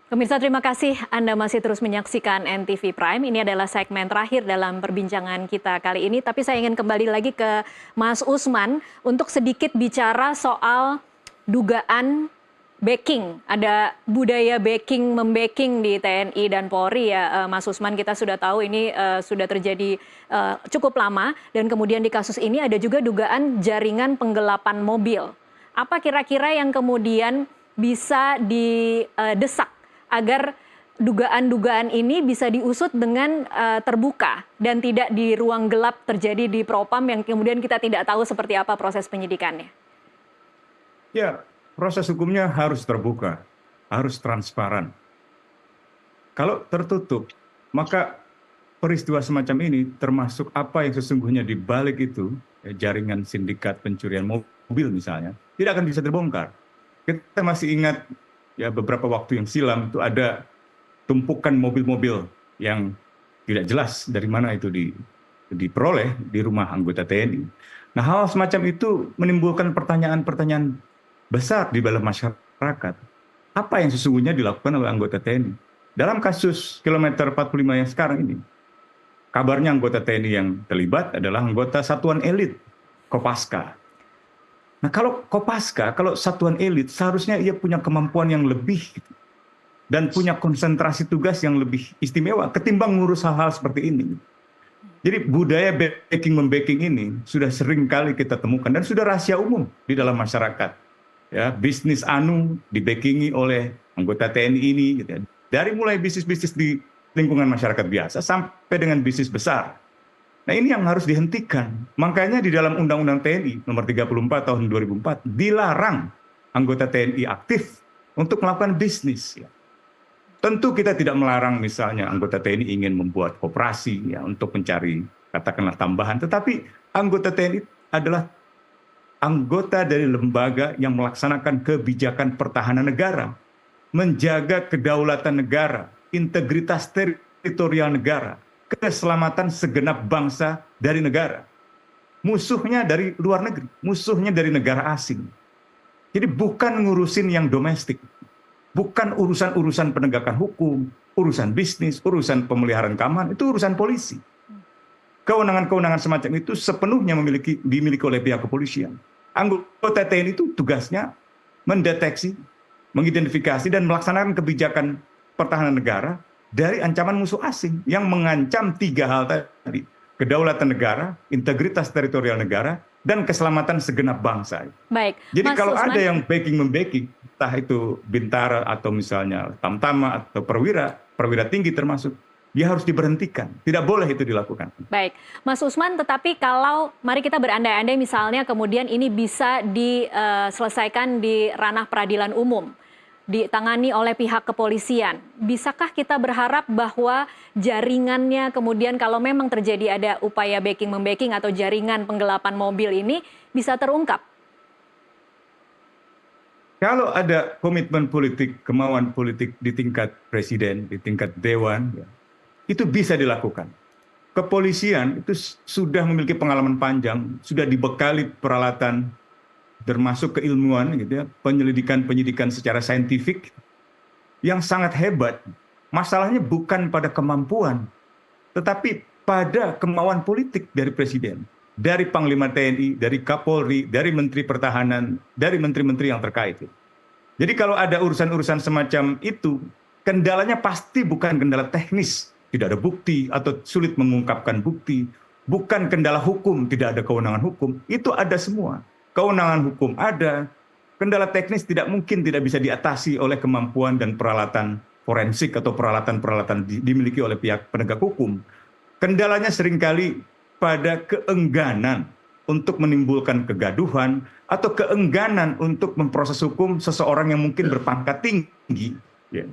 Pemirsa, terima kasih Anda masih terus menyaksikan NTV Prime. Ini adalah segmen terakhir dalam perbincangan kita kali ini. Tapi saya ingin kembali lagi ke Mas Usman untuk sedikit bicara soal dugaan backing. Ada budaya backing, membacking di TNI dan Polri ya, Mas Usman. Kita sudah tahu ini sudah terjadi cukup lama. Dan kemudian di kasus ini ada juga dugaan jaringan penggelapan mobil. Apa kira-kira yang kemudian bisa didesak agar dugaan-dugaan ini bisa diusut dengan terbuka dan tidak di ruang gelap terjadi di Propam yang kemudian kita tidak tahu seperti apa proses penyidikannya? Ya, proses hukumnya harus terbuka, harus transparan. Kalau tertutup, maka peristiwa semacam ini termasuk apa yang sesungguhnya di balik itu, jaringan sindikat pencurian mobil misalnya, tidak akan bisa terbongkar. Kita masih ingat ya beberapa waktu yang silam itu ada tumpukan mobil-mobil yang tidak jelas dari mana itu diperoleh di rumah anggota TNI. Nah, hal semacam itu menimbulkan pertanyaan-pertanyaan besar di dalam masyarakat. Apa yang sesungguhnya dilakukan oleh anggota TNI? Dalam kasus kilometer 45 yang sekarang ini, kabarnya anggota TNI yang terlibat adalah anggota satuan elit, Kopaska. Nah, kalau Kopaska, kalau satuan elit, seharusnya ia punya kemampuan yang lebih dan punya konsentrasi tugas yang lebih istimewa ketimbang ngurus hal-hal seperti ini. Jadi budaya backing-membacking ini sudah sering kali kita temukan dan sudah rahasia umum di dalam masyarakat. Ya, bisnis anu dibackingi oleh anggota TNI ini, gitu ya. Dari mulai bisnis-bisnis di lingkungan masyarakat biasa sampai dengan bisnis besar. Nah, ini yang harus dihentikan. Makanya di dalam Undang-Undang TNI nomor 34 tahun 2004 dilarang anggota TNI aktif untuk melakukan bisnis. Ya. Tentu kita tidak melarang misalnya anggota TNI ingin membuat koperasi ya, untuk mencari katakanlah tambahan. Tetapi anggota TNI adalah anggota dari lembaga yang melaksanakan kebijakan pertahanan negara, menjaga kedaulatan negara, integritas teritorial negara, keselamatan segenap bangsa dari negara. Musuhnya dari luar negeri, musuhnya dari negara asing. Jadi bukan ngurusin yang domestik, bukan urusan-urusan penegakan hukum, urusan bisnis, urusan pemeliharaan keamanan, itu urusan polisi. Kewenangan-kewenangan semacam itu sepenuhnya dimiliki oleh pihak kepolisian. Anggota TNI itu tugasnya mendeteksi, mengidentifikasi, dan melaksanakan kebijakan pertahanan negara dari ancaman musuh asing yang mengancam 3 hal tadi. Kedaulatan negara, integritas teritorial negara, dan keselamatan segenap bangsa. Baik. Jadi Mas kalau Usman, ada yang backing-membacking, entah itu Bintara atau misalnya Tamtama atau perwira tinggi termasuk, dia harus diberhentikan. Tidak boleh itu dilakukan. baik. Mas Usman, tetapi kalau mari kita berandai-andai misalnya kemudian ini bisa diselesaikan di ranah peradilan umum, ditangani oleh pihak kepolisian. Bisakah kita berharap bahwa jaringannya kemudian kalau memang terjadi ada upaya backing-membacking atau jaringan penggelapan mobil ini bisa terungkap? Kalau ada komitmen politik, kemauan politik di tingkat presiden, di tingkat dewan, ya, itu bisa dilakukan. Kepolisian itu sudah memiliki pengalaman panjang, sudah dibekali peralatan termasuk keilmuan gitu ya, penyidikan secara saintifik yang sangat hebat. Masalahnya bukan pada kemampuan, tetapi pada kemauan politik dari presiden, dari Panglima TNI, dari Kapolri, dari Menteri Pertahanan, dari menteri-menteri yang terkait. Jadi kalau ada urusan-urusan semacam itu, kendalanya pasti bukan kendala teknis, tidak ada bukti atau sulit mengungkapkan bukti, bukan kendala hukum, tidak ada kewenangan hukum, itu ada semua. Kewenangan hukum ada, kendala teknis tidak mungkin tidak bisa diatasi oleh kemampuan dan peralatan forensik atau peralatan-peralatan dimiliki oleh pihak penegak hukum. Kendalanya seringkali pada keengganan untuk menimbulkan kegaduhan atau keengganan untuk memproses hukum seseorang yang mungkin berpangkat tinggi, ya,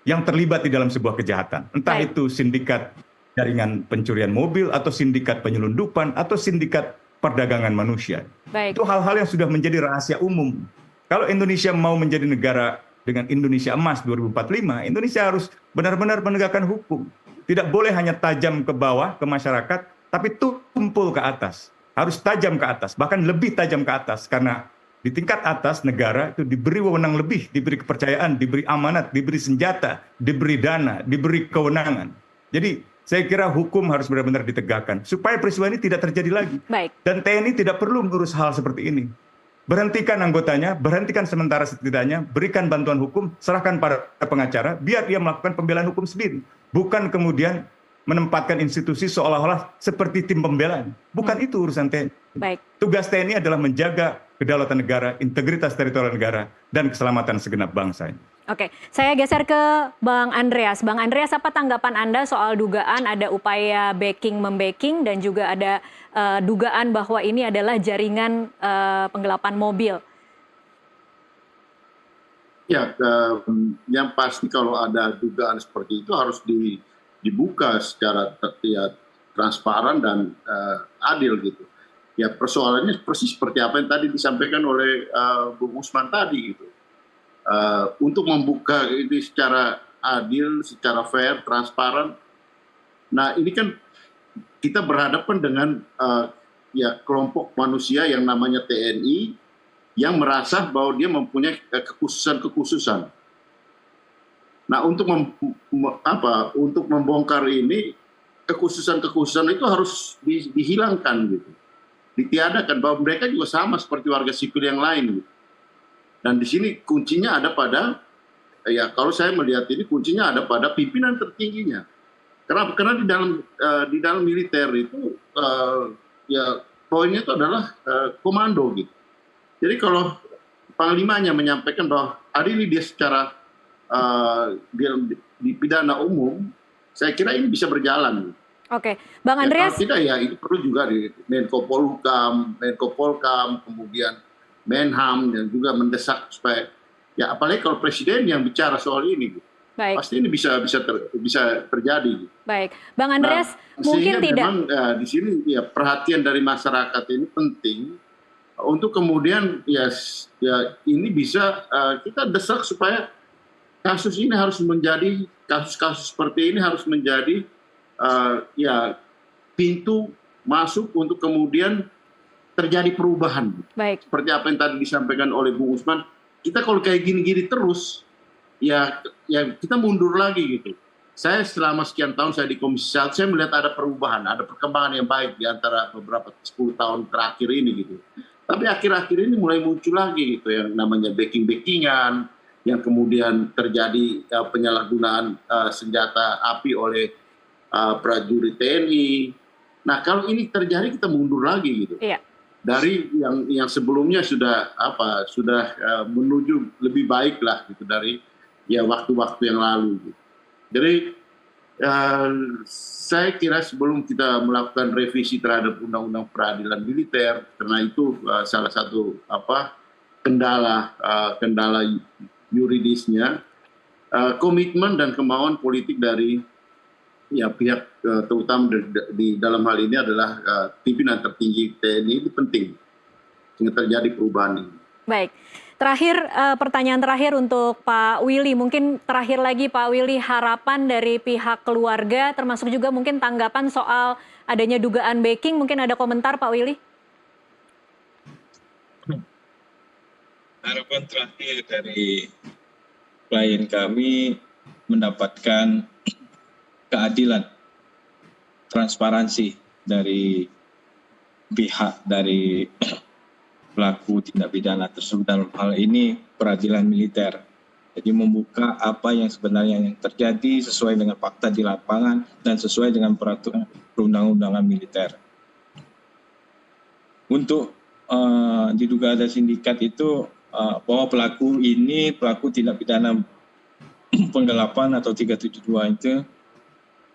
yang terlibat di dalam sebuah kejahatan. Entah itu sindikat jaringan pencurian mobil, atau sindikat penyelundupan, atau sindikat perdagangan manusia. Baik. Itu hal-hal yang sudah menjadi rahasia umum. Kalau Indonesia mau menjadi negara dengan Indonesia emas 2045, Indonesia harus benar-benar menegakkan hukum. Tidak boleh hanya tajam ke bawah, ke masyarakat, tapi tumpul ke atas. Harus tajam ke atas, bahkan lebih tajam ke atas. Karena di tingkat atas negara itu diberi wewenang lebih, diberi kepercayaan, diberi amanat, diberi senjata, diberi dana, diberi kewenangan. Jadi saya kira hukum harus benar-benar ditegakkan supaya peristiwa ini tidak terjadi lagi. Baik. Dan TNI tidak perlu mengurus hal seperti ini. Berhentikan anggotanya, berhentikan sementara setidaknya, berikan bantuan hukum, serahkan pada pengacara, biar dia melakukan pembelaan hukum sendiri. Bukan kemudian menempatkan institusi seolah-olah seperti tim pembelaan. Bukan itu urusan TNI. Baik. Tugas TNI adalah menjaga kedaulatan negara, integritas teritorial negara, dan keselamatan segenap bangsa ini. Oke, saya geser ke Bang Andreas. Bang Andreas, apa tanggapan Anda soal dugaan ada upaya backing-membacking dan juga ada dugaan bahwa ini adalah jaringan penggelapan mobil? Ya, yang pasti kalau ada dugaan seperti itu harus dibuka secara transparan dan adil gitu. Ya persoalannya persis seperti apa yang tadi disampaikan oleh Bung Usman tadi gitu. Untuk membuka ini secara adil, secara fair, transparan. Nah ini kan kita berhadapan dengan ya kelompok manusia yang namanya TNI yang merasa bahwa dia mempunyai kekhususan-kekhususan. Nah untuk untuk membongkar ini kekhususan-kekhususan itu harus dihilangkan gitu, ditiadakan bahwa mereka juga sama seperti warga sipil yang lain gitu. Dan di sini kuncinya ada pada, ya kalau saya melihat ini kuncinya ada pada pimpinan tertingginya. Karena di dalam militer itu ya poinnya itu adalah komando gitu. Jadi kalau panglimanya menyampaikan bahwa hari ini dia secara di pidana umum, saya kira ini bisa berjalan. Oke, Bang Andreas. Ya, kalau tidak ya itu perlu juga di Menko Polkam, kemudian Menham, dan juga mendesak supaya ya apalagi kalau presiden yang bicara soal ini, baik, pasti ini bisa terjadi. Baik, Bang Andreas, mungkin tidak. Memang di sini ya perhatian dari masyarakat ini penting untuk kemudian ya ini bisa kita desak supaya kasus ini harus menjadi kasus-kasus seperti ini harus menjadi ya pintu masuk untuk kemudian terjadi perubahan. Baik. Seperti apa yang tadi disampaikan oleh Bung Usman, kita kalau kayak gini-gini terus, ya kita mundur lagi gitu. Saya selama sekian tahun saya di Komisi 1, saya melihat ada perubahan, ada perkembangan yang baik di antara beberapa 10 tahun terakhir ini gitu. Tapi akhir-akhir ini mulai muncul lagi gitu yang namanya backing-backingan, yang kemudian terjadi penyalahgunaan senjata api oleh prajurit TNI. Nah kalau ini terjadi kita mundur lagi gitu. Iya. Dari yang sebelumnya sudah menuju lebih baik lah gitu dari ya waktu-waktu yang lalu gitu. Jadi saya kira sebelum kita melakukan revisi terhadap undang-undang peradilan militer, karena itu salah satu kendala yuridisnya, komitmen dan kemauan politik dari ya pihak terutama di dalam hal ini adalah pimpinan tertinggi TNI itu penting sehingga terjadi perubahan ini. Baik, terakhir pertanyaan terakhir untuk Pak Willy, mungkin terakhir lagi Pak Willy, harapan dari pihak keluarga termasuk juga mungkin tanggapan soal adanya dugaan backing, mungkin ada komentar Pak Willy? Harapan terakhir dari klien kami mendapatkan keadilan, transparansi dari pihak dari pelaku tindak pidana tersebut, dalam hal ini peradilan militer. Jadi membuka apa yang sebenarnya yang terjadi sesuai dengan fakta di lapangan dan sesuai dengan peraturan perundang-undangan militer. Untuk diduga ada sindikat itu bahwa pelaku tindak pidana penggelapan atau 372 itu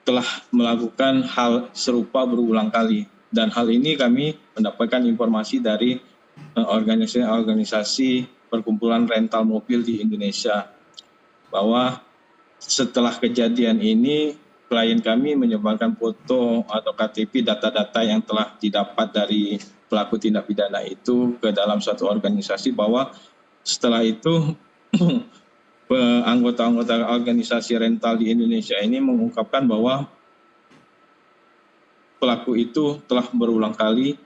telah melakukan hal serupa berulang kali, dan hal ini kami mendapatkan informasi dari organisasi perkumpulan rental mobil di Indonesia bahwa setelah kejadian ini klien kami menyebarkan foto atau KTP data-data yang telah didapat dari pelaku tindak pidana itu ke dalam suatu organisasi, bahwa setelah itu anggota-anggota organisasi rental di Indonesia ini mengungkapkan bahwa pelaku itu telah berulang kali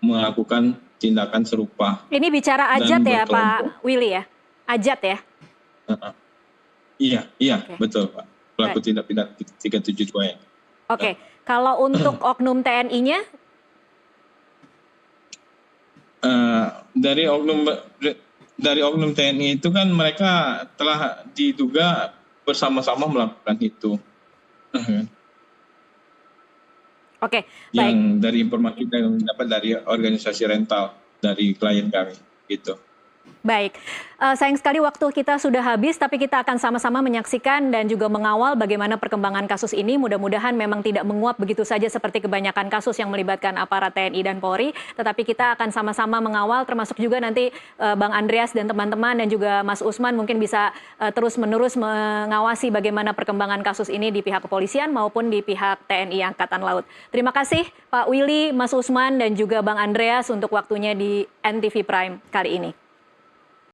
melakukan tindakan serupa. Ini bicara Dan Ajat ya berkelompok. Pak Willy ya? Ajat ya? Iya, Oke. betul Pak. Pelaku tindak pidana 372 ya. Oke, kalau untuk oknum TNI-nya? Dari oknum TNI itu kan mereka telah diduga bersama-sama melakukan itu. Oke, baik. Yang dari informasi yang dapat dari organisasi rental dari klien kami gitu. Baik, sayang sekali waktu kita sudah habis, tapi kita akan sama-sama menyaksikan dan juga mengawal bagaimana perkembangan kasus ini. Mudah-mudahan memang tidak menguap begitu saja seperti kebanyakan kasus yang melibatkan aparat TNI dan Polri, tetapi kita akan sama-sama mengawal, termasuk juga nanti Bang Andreas dan teman-teman dan juga Mas Usman mungkin bisa terus-menerus mengawasi bagaimana perkembangan kasus ini di pihak kepolisian maupun di pihak TNI Angkatan Laut. Terima kasih Pak Willy, Mas Usman, dan juga Bang Andreas untuk waktunya di NTV Prime kali ini.